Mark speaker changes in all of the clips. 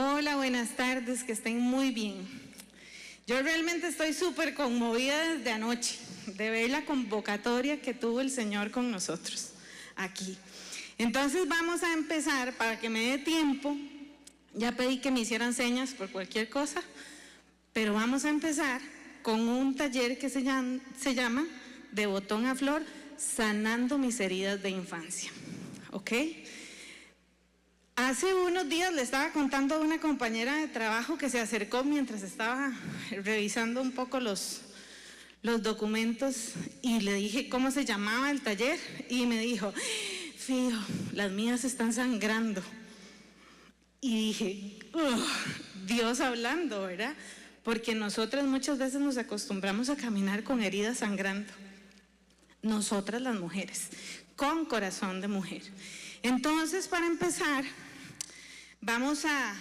Speaker 1: Hola, buenas tardes, que estén muy bien. Yo realmente estoy súper conmovida desde anoche de ver la convocatoria que tuvo el Señor con nosotros aquí. Entonces vamos a empezar, para que me dé tiempo. Ya pedí que me hicieran señas por cualquier cosa, pero vamos a empezar con un taller que se llama De Botón a Flor, sanando mis heridas de infancia. ¿Ok? Hace unos días le estaba contando a una compañera de trabajo que se acercó mientras estaba revisando un poco los documentos y le dije cómo se llamaba el taller y me dijo, fijo, las mías están sangrando. Y dije, Dios hablando, ¿verdad? Porque nosotras muchas veces nos acostumbramos a caminar con heridas sangrando. Nosotras las mujeres, con corazón de mujer. Entonces, para empezar, vamos a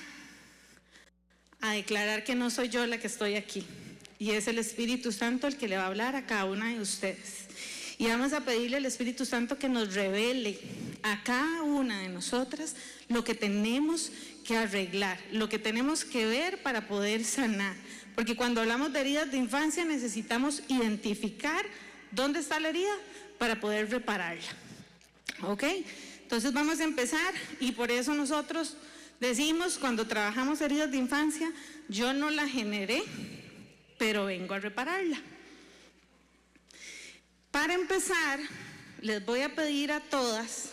Speaker 1: declarar que no soy yo la que estoy aquí. Y es el Espíritu Santo el que le va a hablar a cada una de ustedes. Y vamos a pedirle al Espíritu Santo que nos revele a cada una de nosotras lo que tenemos que arreglar, lo que tenemos que ver para poder sanar. Porque cuando hablamos de heridas de infancia necesitamos identificar dónde está la herida para poder repararla. ¿Ok? Entonces vamos a empezar y por eso nosotros decimos cuando trabajamos heridas de infancia, yo no la generé, pero vengo a repararla. Para empezar, les voy a pedir a todas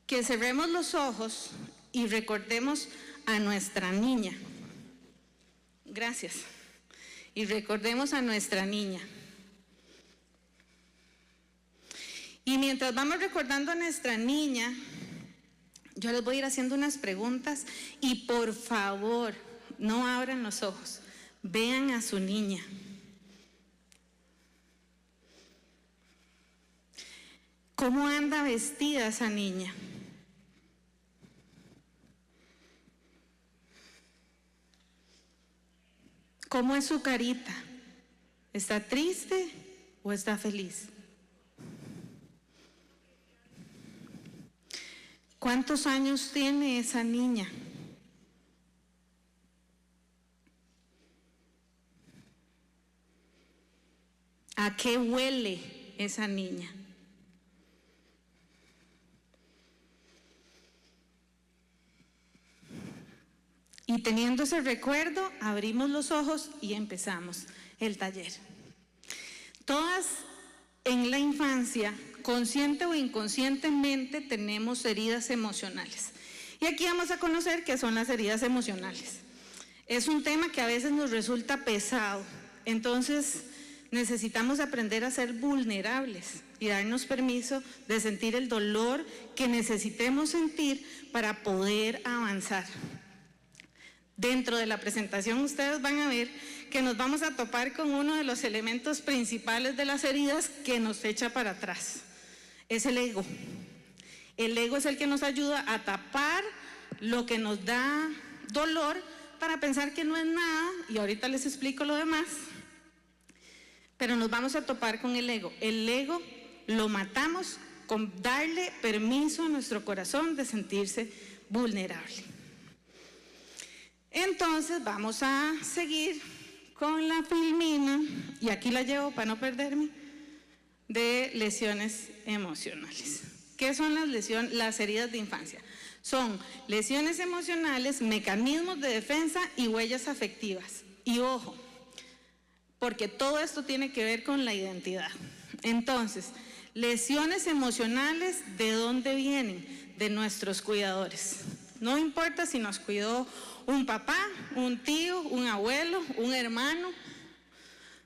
Speaker 1: que cerremos los ojos y recordemos a nuestra niña. Gracias. Y recordemos a nuestra niña. Y mientras vamos recordando a nuestra niña, yo les voy a ir haciendo unas preguntas y por favor, no abran los ojos, vean a su niña. ¿Cómo anda vestida esa niña? ¿Cómo es su carita? ¿Está triste o está feliz? ¿Cuántos años tiene esa niña? ¿A qué huele esa niña? Y teniendo ese recuerdo, abrimos los ojos y empezamos el taller. Todas en la infancia, consciente o inconscientemente, tenemos heridas emocionales. Y aquí vamos a conocer qué son las heridas emocionales. Es un tema que a veces nos resulta pesado, entonces necesitamos aprender a ser vulnerables y darnos permiso de sentir el dolor que necesitemos sentir para poder avanzar. Dentro de la presentación ustedes van a ver que nos vamos a topar con uno de los elementos principales de las heridas que nos echa para atrás. Es el ego. El ego es el que nos ayuda a tapar lo que nos da dolor para pensar que no es nada, y ahorita les explico lo demás. Pero nos vamos a topar con el ego. El ego lo matamos con darle permiso a nuestro corazón de sentirse vulnerable. Entonces vamos a seguir con la filmina, y aquí la llevo para no perderme, de lesiones emocionales. ¿Qué son las heridas de infancia? Son lesiones emocionales, mecanismos de defensa y huellas afectivas. Y ojo, porque todo esto tiene que ver con la identidad. Entonces, lesiones emocionales, ¿de dónde vienen? De nuestros cuidadores. No importa si nos cuidó un papá, un tío, un abuelo, un hermano,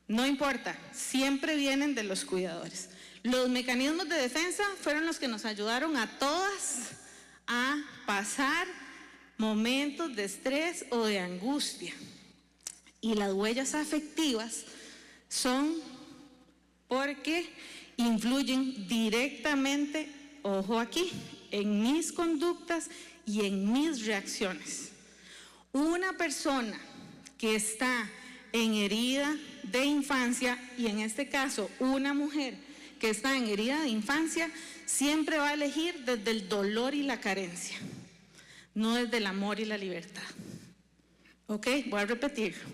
Speaker 1: no importa, siempre vienen de los cuidadores. Los mecanismos de defensa fueron los que nos ayudaron a todas a pasar momentos de estrés o de angustia. Y las huellas afectivas son porque influyen directamente, ojo aquí, en mis conductas y en mis reacciones. Una persona que está en herida de infancia, y en este caso una mujer que está en herida de infancia, siempre va a elegir desde el dolor y la carencia. no desde el amor y la libertad. ¿Ok? Voy a repetirlo.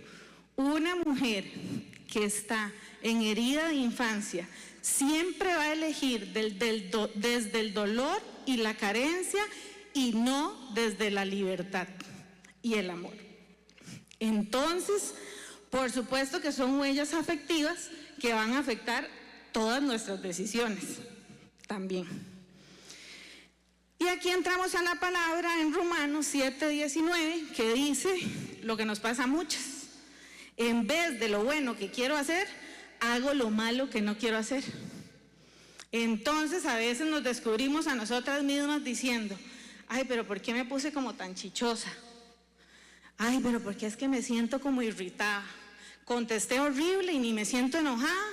Speaker 1: Una mujer que está en herida de infancia siempre va a elegir desde el dolor y la carencia y no desde la libertad y el amor. Entonces, por supuesto que son huellas afectivas que van a afectar todas nuestras decisiones también. Y aquí entramos a la palabra en Romanos 7:19, que dice lo que nos pasa a muchas. En vez de lo bueno que quiero hacer, hago lo malo que no quiero hacer. Entonces a veces nos descubrimos a nosotras mismas diciendo, ay, pero ¿por qué me puse como tan chichosa? Ay, pero ¿por qué es que me siento como irritada? Contesté horrible y ni me siento enojada.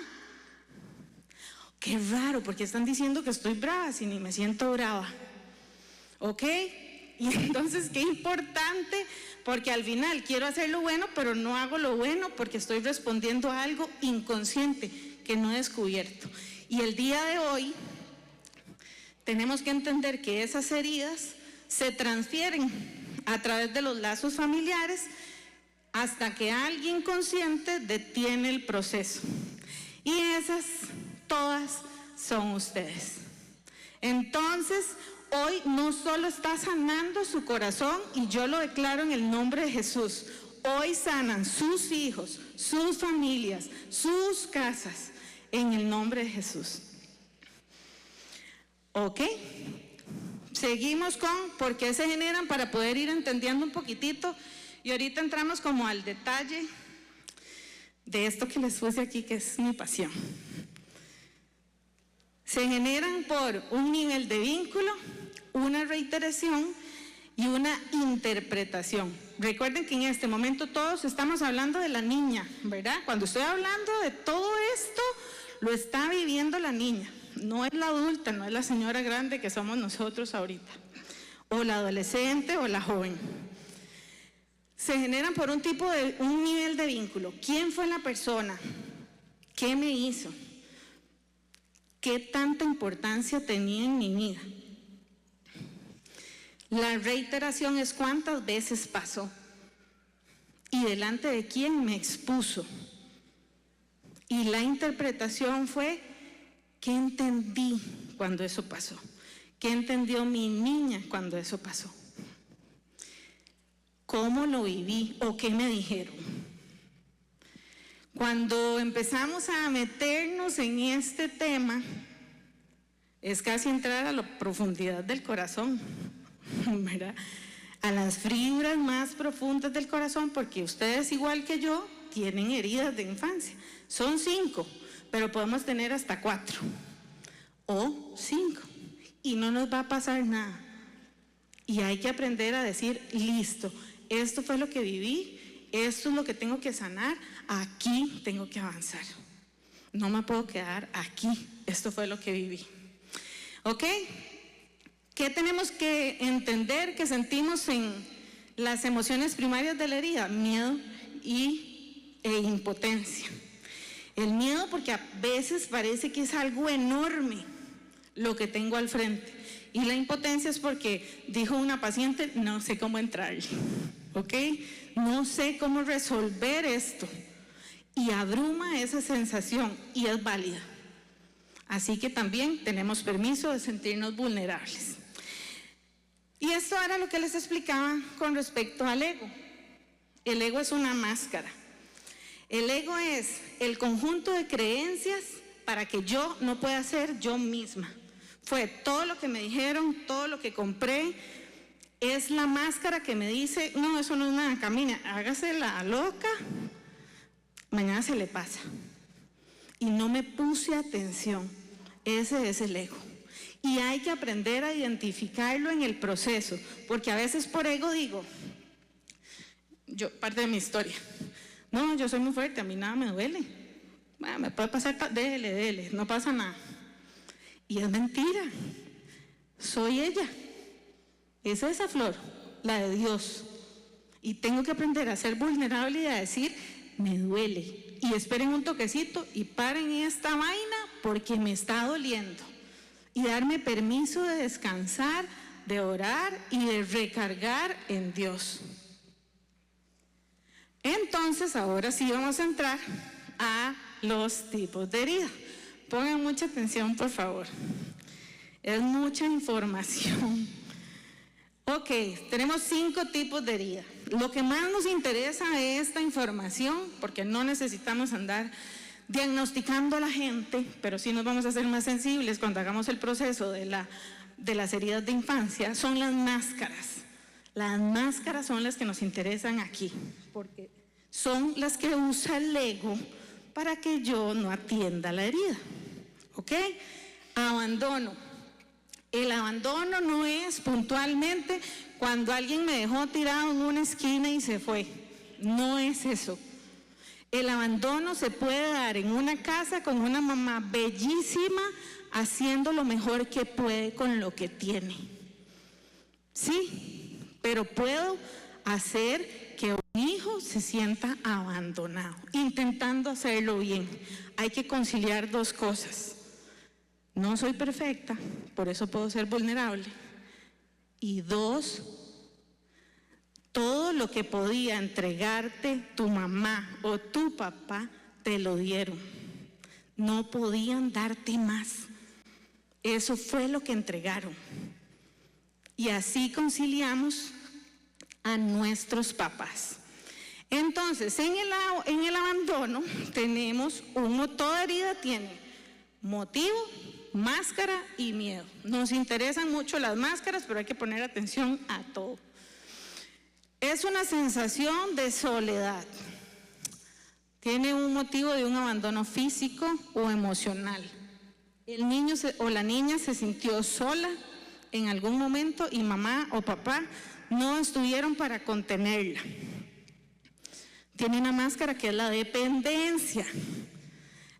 Speaker 1: Qué raro, porque están diciendo que estoy brava si ni me siento brava. ¿Ok? Y entonces qué importante, porque al final quiero hacer lo bueno, pero no hago lo bueno porque estoy respondiendo a algo inconsciente que no he descubierto. Y el día de hoy tenemos que entender que esas heridas se transfieren a través de los lazos familiares hasta que alguien consciente detiene el proceso. Y esas todas son ustedes. Entonces, hoy no solo está sanando su corazón, y yo lo declaro en el nombre de Jesús, hoy sanan sus hijos, sus familias, sus casas, en el nombre de Jesús. ¿Ok? Seguimos con por qué se generan para poder ir entendiendo un poquitito, y ahorita entramos como al detalle de esto que les puse aquí, que es mi pasión. Se generan por un nivel de vínculo, una reiteración y una interpretación. Recuerden que en este momento todos estamos hablando de la niña, ¿verdad? Cuando estoy hablando de todo esto, lo está viviendo la niña. No es la adulta, no es la señora grande que somos nosotros ahorita, o la adolescente o la joven. Se generan por un nivel de vínculo. ¿Quién fue la persona? ¿Qué me hizo? ¿Qué tanta importancia tenía en mi vida? La reiteración es cuántas veces pasó y delante de quién me expuso. Y la interpretación fue ¿qué entendí cuando eso pasó? ¿Qué entendió mi niña cuando eso pasó? ¿Cómo lo viví o qué me dijeron? Cuando empezamos a meternos en este tema, es casi entrar a la profundidad del corazón, ¿verdad? A las fibras más profundas del corazón, porque ustedes, igual que yo, tienen heridas de infancia. Son 5, pero podemos tener hasta 4 o 5 y no nos va a pasar nada. Y hay que aprender a decir, listo, esto fue lo que viví, esto es lo que tengo que sanar, aquí tengo que avanzar. No me puedo quedar aquí, esto fue lo que viví. ¿Ok? ¿Qué tenemos que entender que sentimos en las emociones primarias de la herida? Miedo e impotencia. El miedo porque a veces parece que es algo enorme lo que tengo al frente. Y la impotencia es porque dijo una paciente, no sé cómo entrarle. ¿Ok? No sé cómo resolver esto. Y abruma esa sensación y es válida. Así que también tenemos permiso de sentirnos vulnerables. Y esto era lo que les explicaba con respecto al ego. El ego es una máscara. El ego es el conjunto de creencias para que yo no pueda ser yo misma. Fue todo lo que me dijeron, todo lo que compré. Es la máscara que me dice, no, eso no es nada, camina, hágase la loca, mañana se le pasa. Y no me puse atención. Ese es el ego. Y hay que aprender a identificarlo en el proceso, porque a veces por ego digo, parte de mi historia, no, yo soy muy fuerte, a mí nada me duele, bueno, me puede pasar, dele, no pasa nada. Y es mentira, soy ella, es esa flor, la de Dios. Y tengo que aprender a ser vulnerable y a decir, me duele. Y esperen un toquecito y paren esta vaina porque me está doliendo. Y darme permiso de descansar de orar y de recargar en Dios. Entonces, ahora sí vamos a entrar a los tipos de herida. Pongan mucha atención, por favor. Es mucha información. Ok, tenemos 5 tipos de herida. Lo que más nos interesa es esta información, porque no necesitamos andar diagnosticando a la gente, pero sí nos vamos a hacer más sensibles cuando hagamos el proceso de las heridas de infancia, son las máscaras. Las máscaras son las que nos interesan aquí, porque son las que usa el ego para que yo no atienda la herida. ¿Ok? Abandono. El abandono no es puntualmente cuando alguien me dejó tirado en una esquina y se fue. No es eso. El abandono se puede dar en una casa con una mamá bellísima, haciendo lo mejor que puede con lo que tiene. Sí, pero puedo hacer que un hijo se sienta abandonado, intentando hacerlo bien. Hay que conciliar 2 cosas. No soy perfecta, por eso puedo ser vulnerable. Y 2, todo lo que podía entregarte tu mamá o tu papá, te lo dieron. No podían darte más. Eso fue lo que entregaron. Y así conciliamos a nuestros papás. Entonces, en el abandono tenemos toda herida tiene motivo, máscara y miedo. Nos interesan mucho las máscaras, pero hay que poner atención a todo. Es una sensación de soledad. Tiene un motivo de un abandono físico o emocional. El niño o la niña se sintió sola en algún momento y mamá o papá no estuvieron para contenerla. Tiene una máscara que es la dependencia.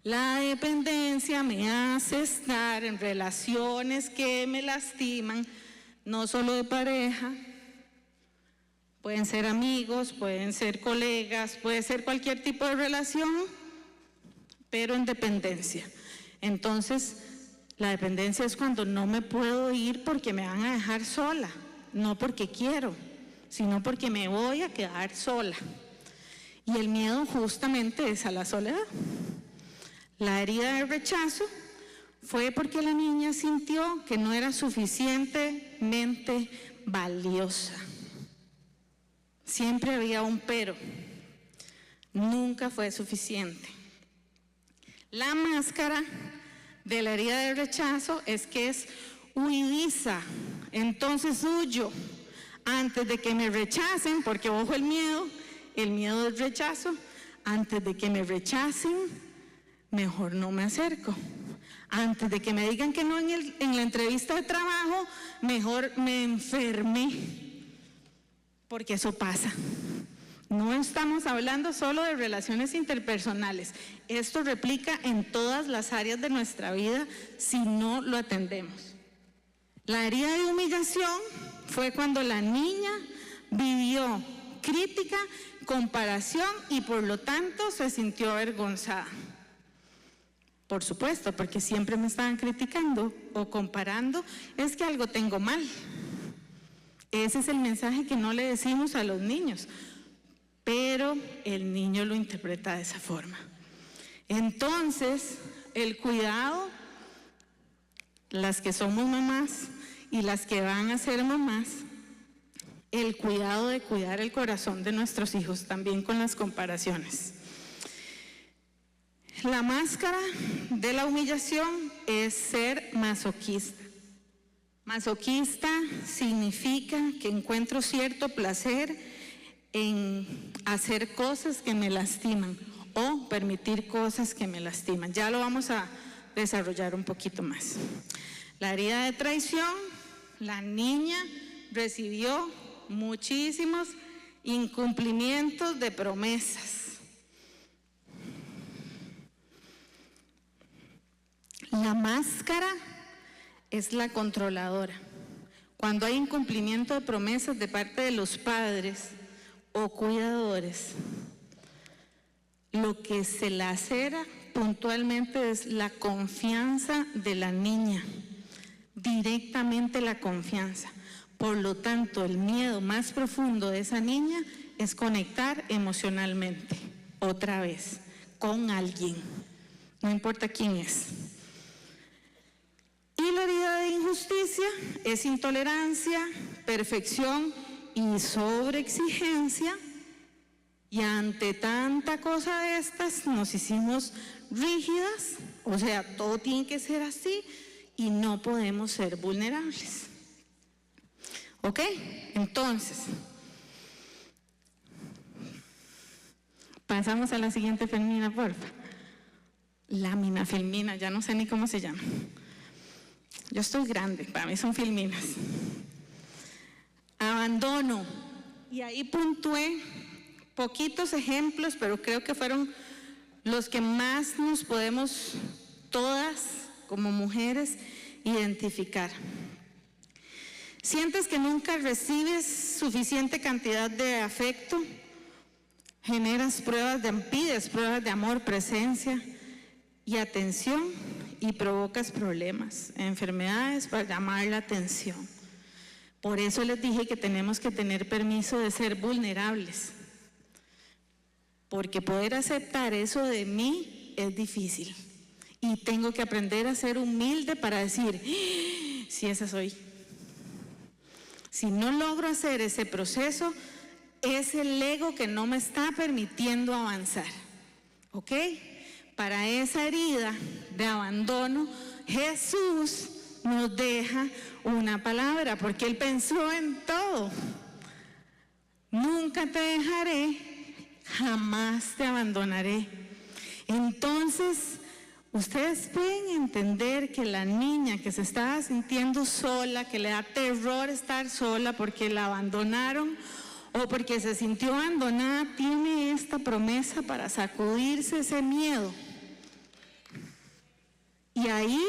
Speaker 1: La dependencia me hace estar en relaciones que me lastiman, no solo de pareja, pueden ser amigos, pueden ser colegas, puede ser cualquier tipo de relación, pero en dependencia. Entonces, la dependencia es cuando no me puedo ir porque me van a dejar sola, no porque quiero, sino porque me voy a quedar sola. Y el miedo justamente es a la soledad. La herida de rechazo fue porque la niña sintió que no era suficientemente valiosa. Siempre había un pero. Nunca fue suficiente. La máscara de la herida de rechazo es que es huidiza. Entonces huyo antes de que me rechacen, porque ojo el miedo del rechazo, antes de que me rechacen, mejor no me acerco. Antes de que me digan que no en la entrevista de trabajo, mejor me enfermé, porque eso pasa. No estamos hablando solo de relaciones interpersonales. Esto replica en todas las áreas de nuestra vida si no lo atendemos. La herida de humillación fue cuando la niña vivió crítica, comparación y por lo tanto se sintió avergonzada. Por supuesto, porque siempre me estaban criticando o comparando, es que algo tengo mal. Ese es el mensaje que no le decimos a los niños, pero el niño lo interpreta de esa forma. Entonces, el cuidado, las que somos mamás y las que van a ser mamás, el cuidado de cuidar el corazón de nuestros hijos, también con las comparaciones. La máscara de la humillación es ser masoquista. Masoquista significa que encuentro cierto placer en hacer cosas que me lastiman o permitir cosas que me lastiman. Ya lo vamos a desarrollar un poquito más. La herida de traición, la niña recibió muchísimos incumplimientos de promesas. La máscara es la controladora. Cuando hay incumplimiento de promesas de parte de los padres o cuidadores, lo que se lacera puntualmente es la confianza de la niña, directamente la confianza. Por lo tanto, el miedo más profundo de esa niña es conectar emocionalmente, otra vez, con alguien, no importa quién es. Y la herida de injusticia es intolerancia, perfección y sobreexigencia. Y ante tanta cosa de estas nos hicimos rígidas, o sea, todo tiene que ser así y no podemos ser vulnerables. ¿Ok? Entonces, pasamos a la siguiente filmina, porfa. Lámina, filmina, ya no sé ni cómo se llama. Yo estoy grande, para mí son filminas. Abandono. Y ahí puntué poquitos ejemplos, pero creo que fueron los que más nos podemos, todas como mujeres, identificar. Sientes que nunca recibes suficiente cantidad de afecto, pides pruebas de amor, presencia y atención y provocas problemas, enfermedades para llamar la atención. Por eso les dije que tenemos que tener permiso de ser vulnerables, porque poder aceptar eso de mí es difícil y tengo que aprender a ser humilde para decir, sí, esa soy. Si no logro hacer ese proceso, es el ego que no me está permitiendo avanzar, ¿ok? Para esa herida de abandono, Jesús nos deja una palabra, porque Él pensó en todo. Nunca te dejaré, jamás te abandonaré. Entonces, ustedes pueden entender que la niña que se estaba sintiendo sola, que le da terror estar sola porque la abandonaron o porque se sintió abandonada, tiene esta promesa para sacudirse ese miedo. Y ahí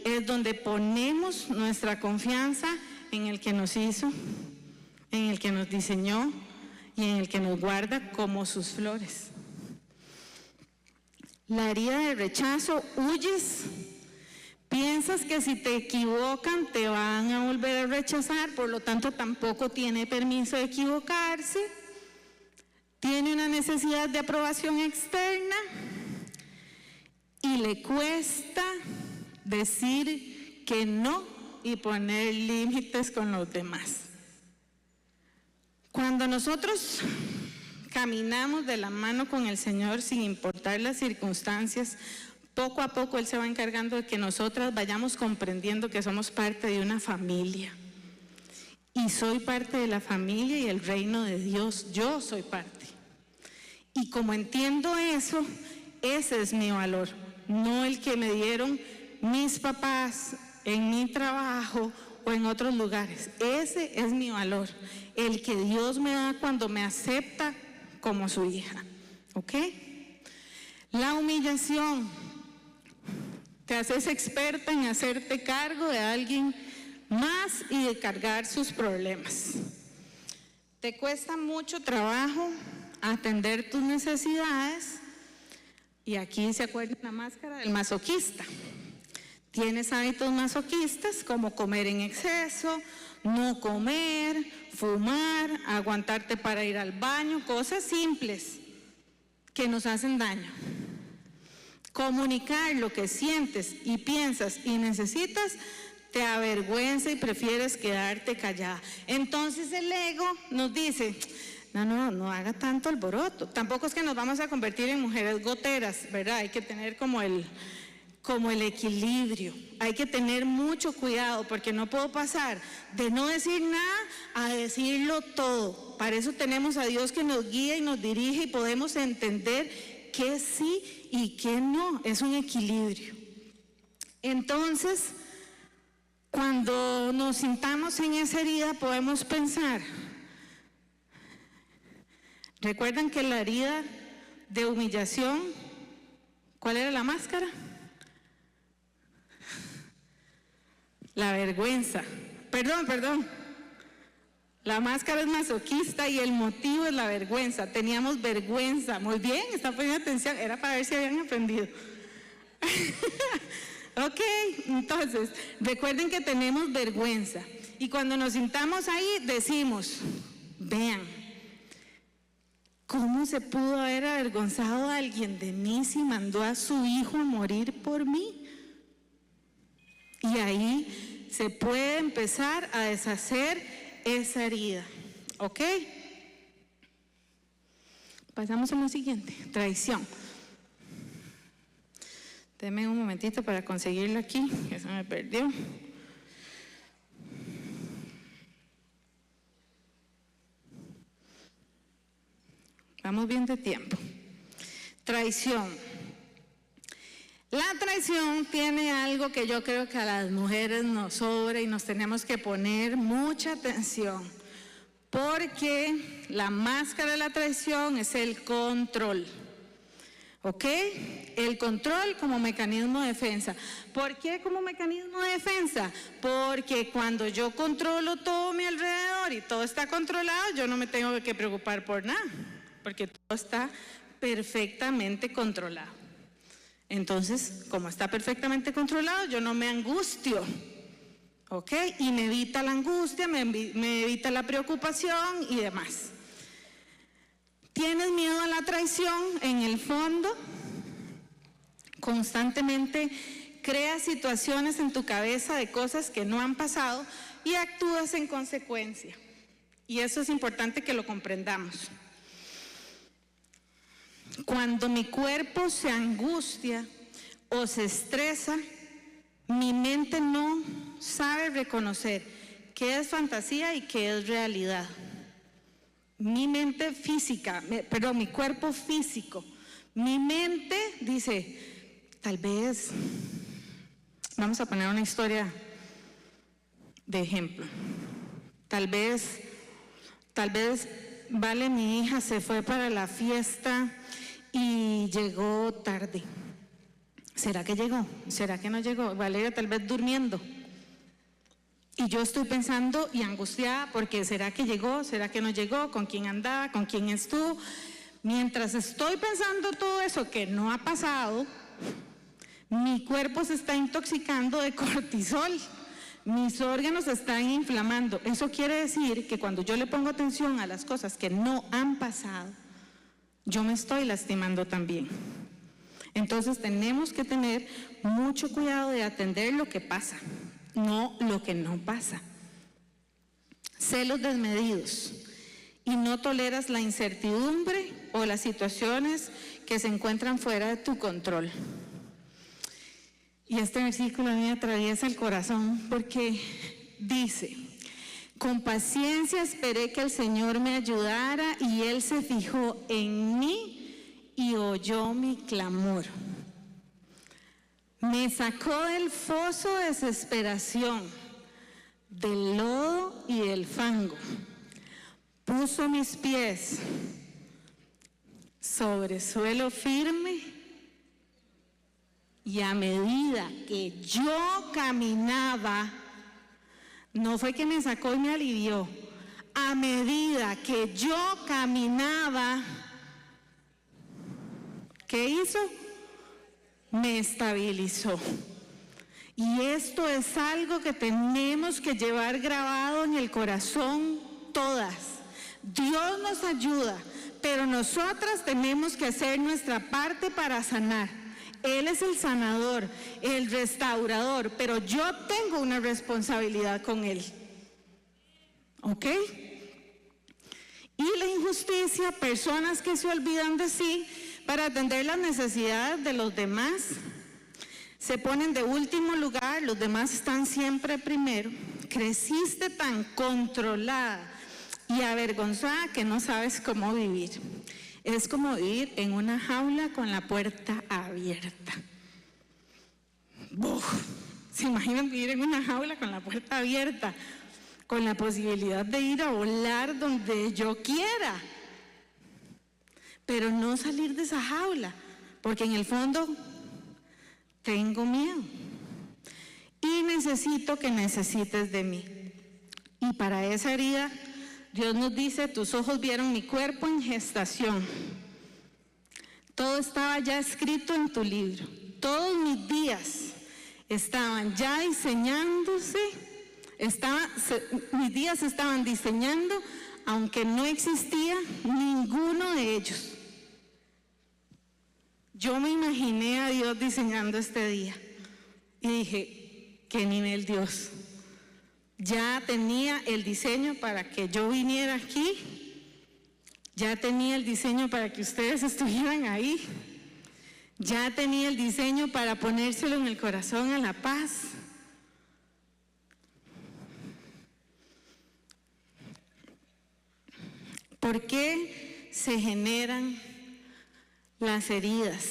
Speaker 1: es donde ponemos nuestra confianza en el que nos hizo, en el que nos diseñó y en el que nos guarda como sus flores. La herida de rechazo, huyes, piensas que si te equivocan te van a volver a rechazar, por lo tanto tampoco tiene permiso de equivocarse, tiene una necesidad de aprobación externa y le cuesta decir que no y poner límites con los demás. Cuando nosotros caminamos de la mano con el Señor sin importar las circunstancias, poco a poco Él se va encargando de que nosotras vayamos comprendiendo que somos parte de una familia. Y soy parte de la familia y el reino de Dios, yo soy parte. Y como entiendo eso, ese es mi valor, no el que me dieron mis papás en mi trabajo o en otros lugares. Ese es mi valor, el que Dios me da cuando me acepta como su hija, ¿ok? La humillación, te haces experta en hacerte cargo de alguien más y de cargar sus problemas. Te cuesta mucho trabajo atender tus necesidades y aquí se acuerdan la máscara del masoquista. Tienes hábitos masoquistas como comer en exceso, no comer, fumar, aguantarte para ir al baño, cosas simples que nos hacen daño. Comunicar lo que sientes y piensas y necesitas te avergüenza y prefieres quedarte callada. Entonces el ego nos dice, no haga tanto alboroto. Tampoco es que nos vamos a convertir en mujeres goteras, ¿verdad? Hay que tener como el equilibrio. Hay que tener mucho cuidado porque no puedo pasar de no decir nada a decirlo todo. Para eso tenemos a Dios que nos guía y nos dirige y podemos entender qué sí y qué no. Es un equilibrio. Entonces, cuando nos sintamos en esa herida podemos pensar, ¿recuerdan que la herida de humillación, cuál era la máscara? La vergüenza. Perdón. La máscara es masoquista y el motivo es la vergüenza. Teníamos vergüenza. Muy bien, están poniendo atención. Era para ver si habían aprendido. Ok, entonces, recuerden que tenemos vergüenza. Y cuando nos sintamos ahí, decimos, vean, ¿cómo se pudo haber avergonzado a alguien de mí si mandó a su hijo a morir por mí? Y ahí se puede empezar a deshacer esa herida, ¿ok? Pasamos a lo siguiente, traición. Denme un momentito para conseguirlo aquí, que se me perdió. Vamos bien de tiempo. Traición. La traición tiene algo que yo creo que a las mujeres nos sobra y nos tenemos que poner mucha atención, porque la máscara de la traición es el control. ¿Ok? El control como mecanismo de defensa. ¿Por qué como mecanismo de defensa? Porque cuando yo controlo todo mi alrededor y todo está controlado, yo no me tengo que preocupar por nada, porque todo está perfectamente controlado. Entonces, como está perfectamente controlado, yo no me angustio, ¿ok? Y me evita la angustia, me evita la preocupación y demás. ¿Tienes miedo a la traición? En el fondo, constantemente creas situaciones en tu cabeza de cosas que no han pasado y actúas en consecuencia. Y eso es importante que lo comprendamos. Cuando mi cuerpo se angustia o se estresa, mi mente no sabe reconocer qué es fantasía y qué es realidad. Mi mente física, mi cuerpo físico, mi mente dice, tal vez, vamos a poner una historia de ejemplo, tal vez, Vale, mi hija se fue para la fiesta y llegó tarde. ¿Será que llegó? ¿Será que no llegó? Valeria tal vez durmiendo. Y yo estoy pensando y angustiada porque ¿será que llegó? ¿Será que no llegó? ¿Con quién andaba? ¿Con quién estuvo? Mientras estoy pensando todo eso que no ha pasado, mi cuerpo se está intoxicando de cortisol. Mis órganos se están inflamando. Eso quiere decir que cuando yo le pongo atención a las cosas que no han pasado, yo me estoy lastimando también. Entonces tenemos que tener mucho cuidado de atender lo que pasa, no lo que no pasa. Celos desmedidos y no toleras la incertidumbre o las situaciones que se encuentran fuera de tu control. Y este versículo a mí me atraviesa el corazón porque dice, con paciencia esperé que el Señor me ayudara y Él se fijó en mí y oyó mi clamor. Me sacó del foso de desesperación, del lodo y del fango. Puso mis pies sobre suelo firme. Y a medida que yo caminaba, no fue que me sacó y me alivió, a medida que yo caminaba, ¿qué hizo? Me estabilizó. Y esto es algo que tenemos que llevar grabado en el corazón todas. Dios nos ayuda, pero nosotras tenemos que hacer nuestra parte para sanar. Él es el sanador, el restaurador, pero yo tengo una responsabilidad con Él. ¿Ok? Y la injusticia, personas que se olvidan de sí para atender las necesidades de los demás, se ponen de último lugar, los demás están siempre primero. Creciste tan controlada y avergonzada que no sabes cómo vivir. Es como vivir en una jaula con la puerta abierta. ¡Buf! ¿Se imaginan vivir en una jaula con la puerta abierta? Con la posibilidad de ir a volar donde yo quiera. Pero no salir de esa jaula, porque en el fondo tengo miedo. Y necesito que necesites de mí. Y para esa herida, Dios nos dice, tus ojos vieron mi cuerpo en gestación. Todo estaba ya escrito en tu libro. Todos mis días estaban ya diseñándose Mis días se estaban diseñando, aunque no existía ninguno de ellos. Yo me imaginé a Dios diseñando este día y dije, ¿qué nivel Dios? Ya tenía el diseño para que yo viniera aquí, ya tenía el diseño para que ustedes estuvieran ahí, ya tenía el diseño para ponérselo en el corazón a La Paz. ¿Por qué se generan las heridas?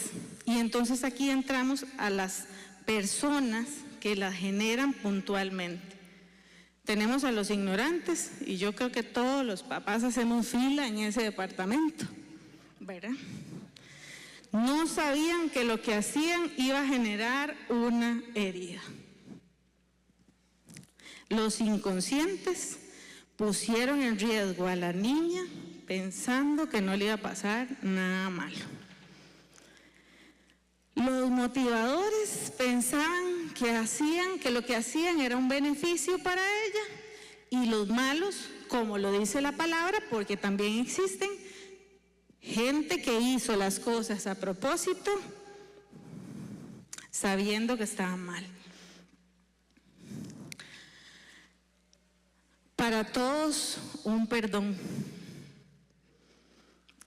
Speaker 1: Y entonces aquí entramos a las personas que las generan puntualmente. Tenemos a los ignorantes, y yo creo que todos los papás hacemos fila en ese departamento, ¿verdad? No sabían que lo que hacían iba a generar una herida. Los inconscientes pusieron en riesgo a la niña pensando que no le iba a pasar nada malo. Los motivadores pensaban que lo que hacían era un beneficio para ella, y los malos, como lo dice la palabra, porque también existen gente que hizo las cosas a propósito sabiendo que estaban mal. Para todos un perdón.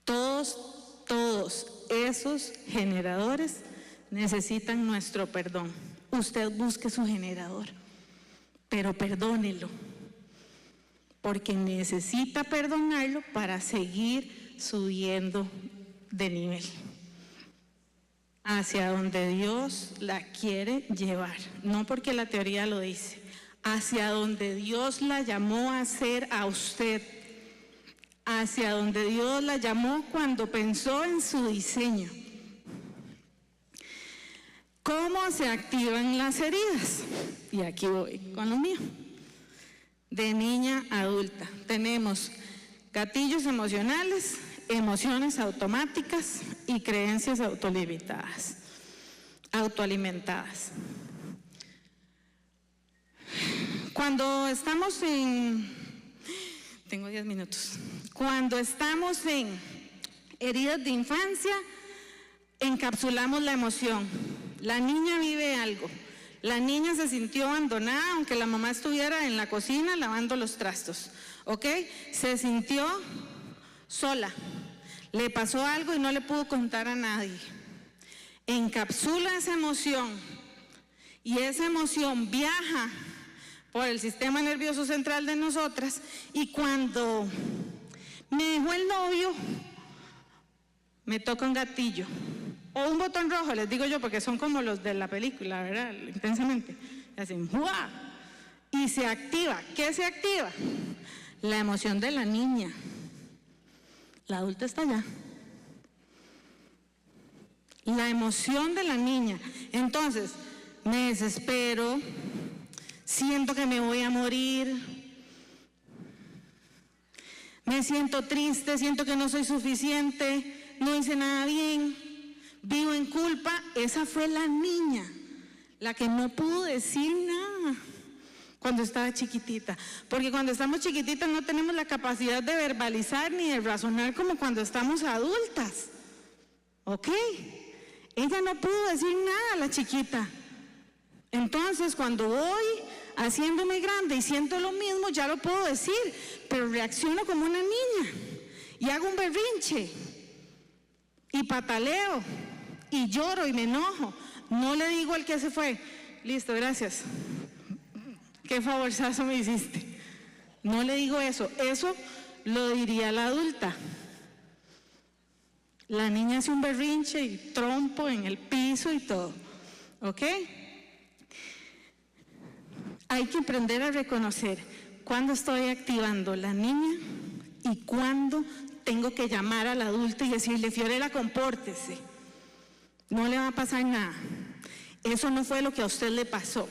Speaker 1: Todos esos generadores necesitan nuestro perdón. Usted busque su generador, pero perdónelo, porque necesita perdonarlo para seguir subiendo de nivel hacia donde Dios la quiere llevar, no porque la teoría lo dice, hacia donde Dios la llamó a ser a usted, hacia donde Dios la llamó cuando pensó en su diseño. ¿Cómo se activan las heridas? Y aquí voy con lo mío. De niña a adulta tenemos gatillos emocionales, emociones automáticas y creencias autolimitadas, autoalimentadas. Cuando estamos tengo 10 minutos. Cuando estamos en heridas de infancia, encapsulamos la emoción. La niña vive algo. La niña se sintió abandonada, aunque la mamá estuviera en la cocina lavando los trastos, ¿ok? Se sintió sola. Le pasó algo y no le pudo contar a nadie. Encapsula esa emoción y esa emoción viaja por el sistema nervioso central de nosotras, y cuando me dejó el novio, me toca un gatillo o un botón rojo, les digo yo, porque son como los de la película, ¿verdad? Intensamente. Y hacen ¡guau! Y se activa. ¿Qué se activa? La emoción de la niña. La adulta está allá. La emoción de la niña. Entonces, me desespero, siento que me voy a morir, me siento triste, siento que no soy suficiente, no hice nada bien, vivo en culpa. Esa fue la niña, la que no pudo decir nada cuando estaba chiquitita, porque cuando estamos chiquititas no tenemos la capacidad de verbalizar ni de razonar como cuando estamos adultas, ¿ok? Ella no pudo decir nada, la chiquita. Entonces, cuando voy haciéndome grande y siento lo mismo, ya lo puedo decir, pero reacciono como una niña y hago un berrinche y pataleo y lloro y me enojo. No le digo al que se fue, listo, gracias, qué favorzazo me hiciste. No le digo eso. Eso lo diría la adulta. La niña hace un berrinche y trompo en el piso y todo, ¿ok? Hay que aprender a reconocer cuándo estoy activando la niña y cuándo tengo que llamar al adulto y decirle, Fiorella, compórtese, no le va a pasar nada. Eso no fue lo que a usted le pasó.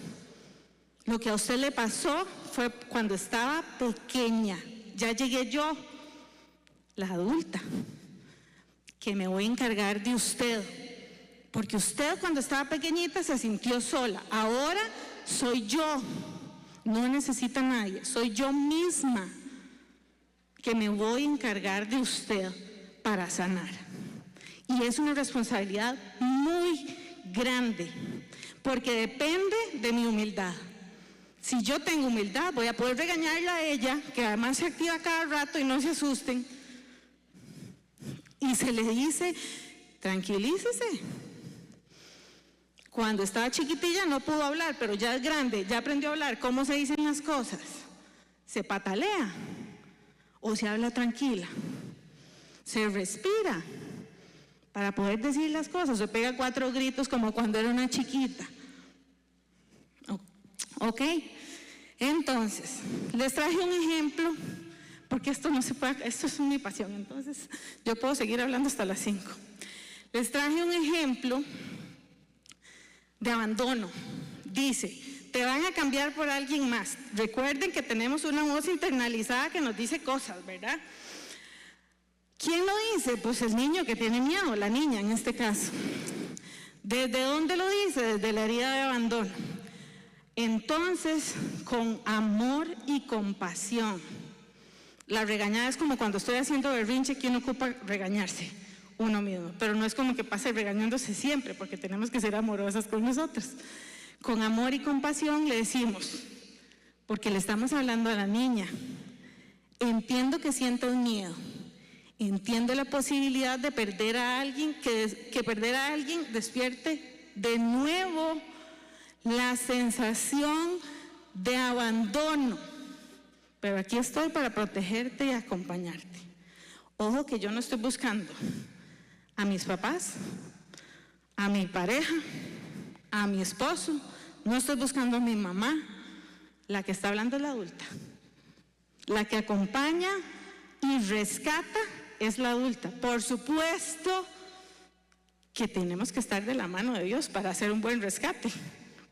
Speaker 1: Lo que a usted le pasó fue cuando estaba pequeña. Ya llegué yo, la adulta, que me voy a encargar de usted, porque usted cuando estaba pequeñita se sintió sola. Ahora soy yo. no necesita a nadie, soy yo misma que me voy a encargar de usted para sanar. Y es una responsabilidad muy grande, porque depende de mi humildad. Si yo tengo humildad, voy a poder regañarla a ella, que además se activa cada rato y no se asusten. Y se le dice, tranquilícese. Cuando estaba chiquitilla no pudo hablar, pero ya es grande, ya aprendió a hablar. ¿Cómo se dicen las cosas? Se patalea o se habla tranquila. Se respira para poder decir las cosas. Se pega 4 gritos como cuando era una chiquita. ¿Ok? Entonces, les traje un ejemplo, porque esto no se puede, esto es mi pasión, entonces yo puedo seguir hablando hasta las 5. Les traje un ejemplo de abandono. Dice, te van a cambiar por alguien más. Recuerden que tenemos una voz internalizada que nos dice cosas, ¿verdad? ¿Quién lo dice? Pues el niño que tiene miedo, la niña en este caso. ¿Desde dónde lo dice? Desde la herida de abandono. Entonces, con amor y compasión. La regañada es como cuando estoy haciendo berrinche, que uno ocupa regañarse uno mismo, pero no es como que pase regañándose siempre, porque tenemos que ser amorosas con nosotros. Con amor y compasión le decimos, porque le estamos hablando a la niña, entiendo que sientas miedo, entiendo la posibilidad de perder a alguien, que perder a alguien despierte de nuevo la sensación de abandono, pero aquí estoy para protegerte y acompañarte. Ojo que yo no estoy buscando a mis papás, a mi pareja, a mi esposo, no estoy buscando a mi mamá. La que está hablando es la adulta. La que acompaña y rescata es la adulta. Por supuesto que tenemos que estar de la mano de Dios para hacer un buen rescate,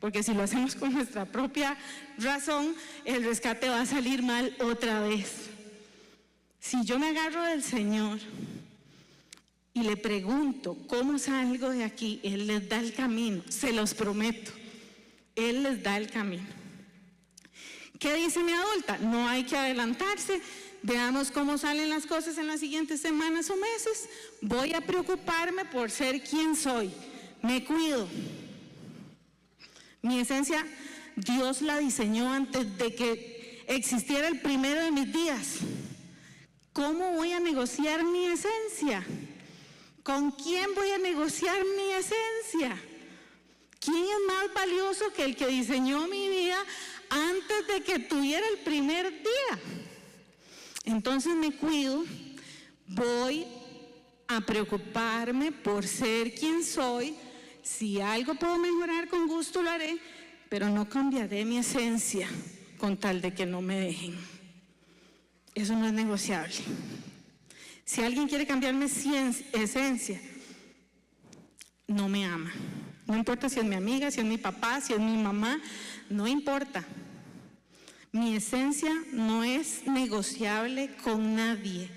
Speaker 1: porque si lo hacemos con nuestra propia razón, el rescate va a salir mal otra vez. Si yo me agarro del Señor y le pregunto cómo salgo de aquí, Él les da el camino, se los prometo, Él les da el camino. ¿Qué dice mi adulta? No hay que adelantarse, veamos cómo salen las cosas en las siguientes semanas o meses. Voy a preocuparme por ser quien soy, me cuido. Mi esencia, Dios la diseñó antes de que existiera el primero de mis días. ¿Cómo voy a negociar mi esencia? ¿Con quién voy a negociar mi esencia? ¿Quién es más valioso que el que diseñó mi vida antes de que tuviera el primer día? Entonces me cuido, voy a preocuparme por ser quien soy. Si algo puedo mejorar, con gusto lo haré, pero no cambiaré mi esencia con tal de que no me dejen. Eso no es negociable. Si alguien quiere cambiar mi esencia, no me ama. No importa si es mi amiga, si es mi papá, si es mi mamá, no importa. Mi esencia no es negociable con nadie.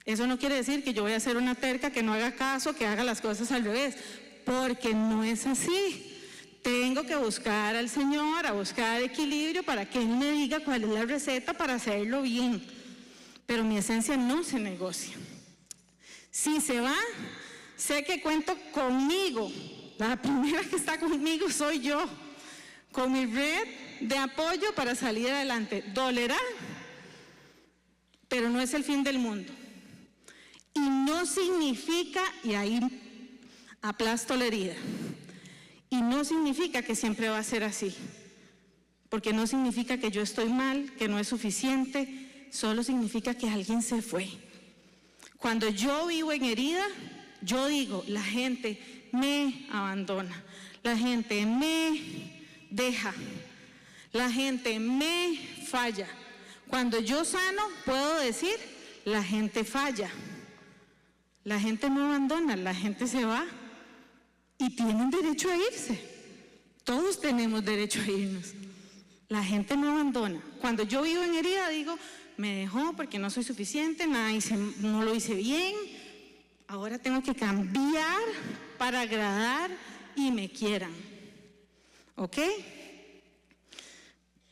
Speaker 1: Eso no quiere decir que yo voy a ser una terca que no haga caso, que haga las cosas al revés, porque no es así. Tengo que buscar al Señor, a buscar equilibrio para que Él me diga cuál es la receta para hacerlo bien. Pero mi esencia no se negocia. Si se va, sé que cuento conmigo. La primera que está conmigo soy yo, con mi red de apoyo para salir adelante. Dolerá, pero no es el fin del mundo. Y no significa, y ahí aplasto la herida, y no significa que siempre va a ser así, porque no significa que yo estoy mal, que no es suficiente, solo significa que alguien se fue. Cuando yo vivo en herida, yo digo, la gente me abandona, la gente me deja, la gente me falla. Cuando yo sano, puedo decir, la gente falla. La gente no abandona, la gente se va y tienen derecho a irse. Todos tenemos derecho a irnos. La gente no abandona. Cuando yo vivo en herida digo, me dejó porque no soy suficiente, no lo hice bien, ahora tengo que cambiar para agradar y me quieran. ¿Ok?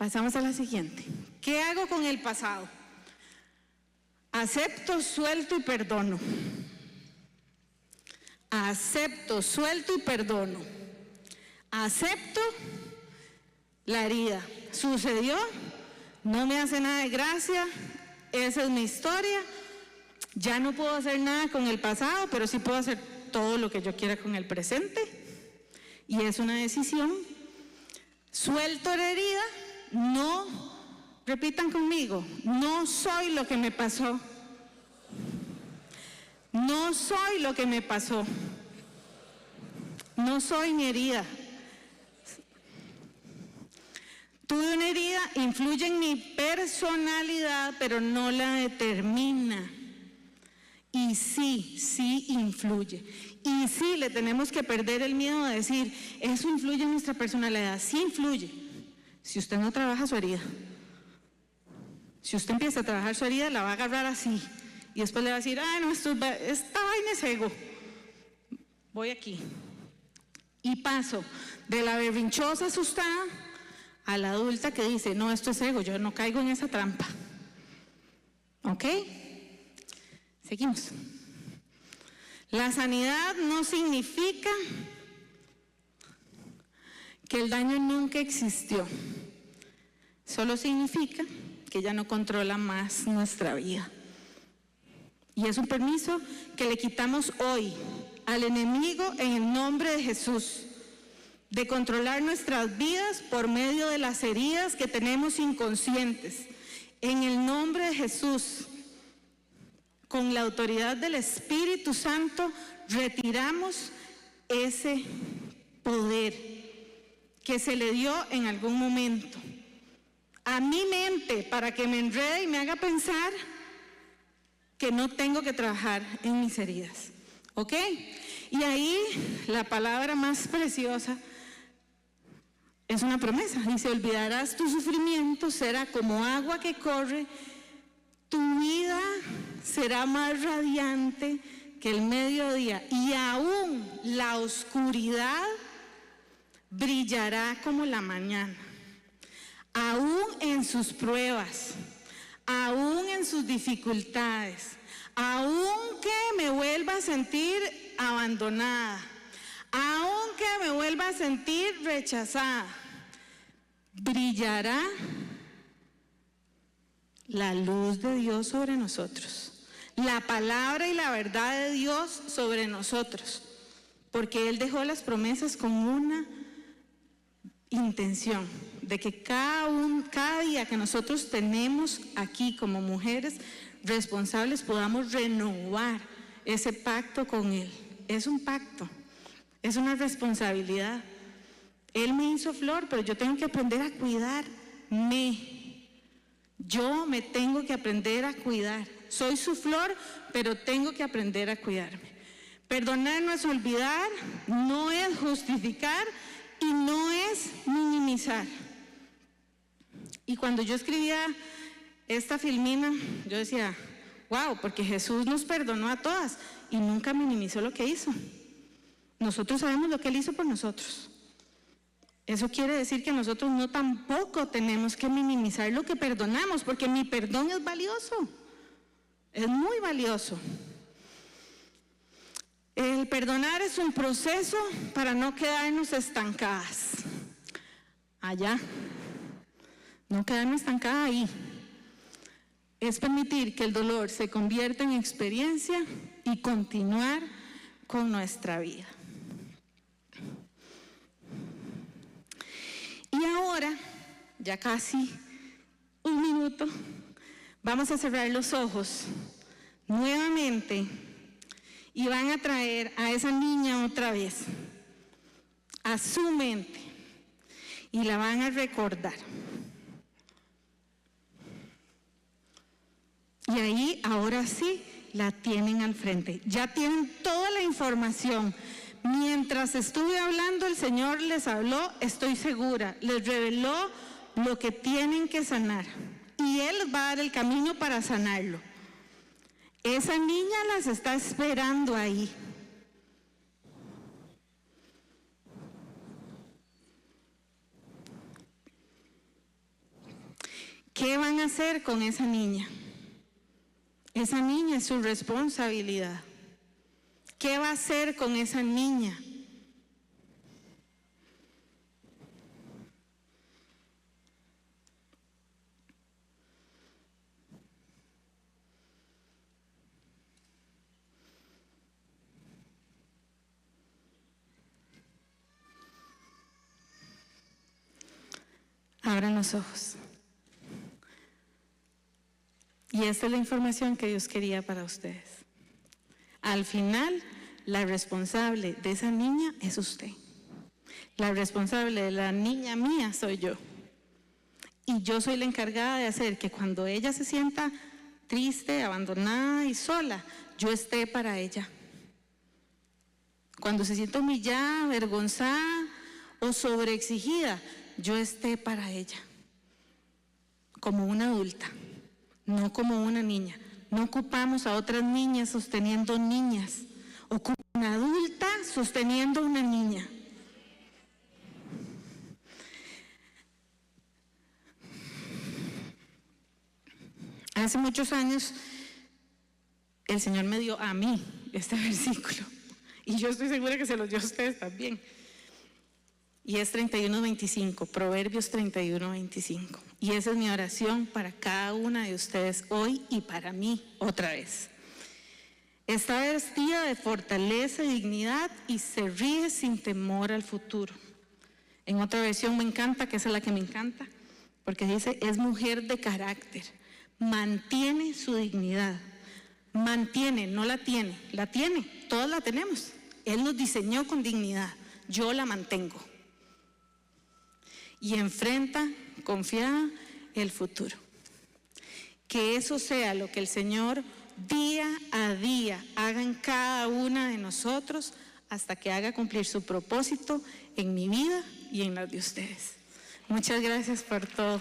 Speaker 1: Pasamos a la siguiente. ¿Qué hago con el pasado? Acepto, suelto y perdono. Acepto, suelto y perdono. Acepto la herida. Sucedió, no me hace nada de gracia, esa es mi historia. Ya no puedo hacer nada con el pasado, pero sí puedo hacer todo lo que yo quiera con el presente. Y es una decisión. Suelto la herida, no, repitan conmigo, no soy lo que me pasó. No soy lo que me pasó. No soy mi herida. Tuve una herida, influye en mi personalidad, pero no la determina. Y sí influye. Y sí le tenemos que perder el miedo de decir, eso influye en nuestra personalidad. Sí influye. Si usted no trabaja su herida. Si usted empieza a trabajar su herida, la va a agarrar así. Y después le va a decir, no, esta vaina es ego. Voy aquí. Y paso de la berrinchosa asustada a la adulta que dice, no, esto es ego, yo no caigo en esa trampa. ¿Ok? Seguimos. La sanidad no significa que el daño nunca existió. Solo significa que ya no controla más nuestra vida. Y es un permiso que le quitamos hoy al enemigo en el nombre de Jesús, de controlar nuestras vidas por medio de las heridas que tenemos inconscientes. En el nombre de Jesús, con la autoridad del Espíritu Santo, retiramos ese poder que se le dio en algún momento a mi mente para que me enrede y me haga pensar que no tengo que trabajar en mis heridas. ¿Ok? Y ahí la palabra más preciosa es una promesa. Dice, olvidarás tu sufrimiento, será como agua que corre, tu vida será más radiante que el mediodía y aún la oscuridad brillará como la mañana. Aún en sus pruebas, aún en sus dificultades, aunque me vuelva a sentir abandonada, aunque me vuelva a sentir rechazada, brillará la luz de Dios sobre nosotros, la palabra y la verdad de Dios sobre nosotros, porque Él dejó las promesas con una intención de que cada día que nosotros tenemos aquí como mujeres responsables podamos renovar ese pacto con Él. Es un pacto, es una responsabilidad. Él me hizo flor, pero yo tengo que aprender a cuidarme. Yo me tengo que aprender a cuidar. Soy su flor, pero tengo que aprender a cuidarme. Perdonar no es olvidar, no es justificar y no es minimizar. Y cuando yo escribía esta filmina, yo decía, wow, porque Jesús nos perdonó a todas y nunca minimizó lo que hizo. Nosotros sabemos lo que Él hizo por nosotros. Eso quiere decir que nosotros no tampoco tenemos que minimizar lo que perdonamos, porque mi perdón es valioso, es muy valioso. El perdonar es un proceso para no quedarnos estancadas allá, no quedarme estancada ahí. Es permitir que el dolor se convierta en experiencia y continuar con nuestra vida. Y ahora, ya casi un minuto, vamos a cerrar los ojos nuevamente y van a traer a esa niña otra vez a su mente y la van a recordar. Y ahí, ahora sí, la tienen al frente. Ya tienen toda la información. Mientras estuve hablando, el Señor les habló, estoy segura, les reveló lo que tienen que sanar. Y Él va a dar el camino para sanarlo. Esa niña las está esperando ahí. ¿Qué van a hacer con esa niña? Esa niña es su responsabilidad. ¿Qué va a hacer con esa niña? Abran los ojos. Y esta es la información que Dios quería para ustedes. Al final, la responsable de esa niña es usted. La responsable de la niña mía soy yo. Y yo soy la encargada de hacer que cuando ella se sienta triste, abandonada y sola, yo esté para ella. Cuando se sienta humillada, avergonzada o sobreexigida, yo esté para ella. Como una adulta, no como una niña. No ocupamos a otras niñas sosteniendo niñas. Ocupa una adulta sosteniendo una niña. Hace muchos años el Señor me dio a mí este versículo y yo estoy segura que se los dio a ustedes también. Y es 31:25, Proverbios 31:25. Y esa es mi oración para cada una de ustedes hoy y para mí otra vez. Está vestida de fortaleza y dignidad y se ríe sin temor al futuro. En otra versión me encanta, que esa es la que me encanta, porque dice, es mujer de carácter, mantiene su dignidad. Mantiene, no la tiene, todas la tenemos. Él nos diseñó con dignidad, yo la mantengo. Y enfrenta, confiada, el futuro. Que eso sea lo que el Señor día a día haga en cada una de nosotros hasta que haga cumplir su propósito en mi vida y en la de ustedes. Muchas gracias por todo.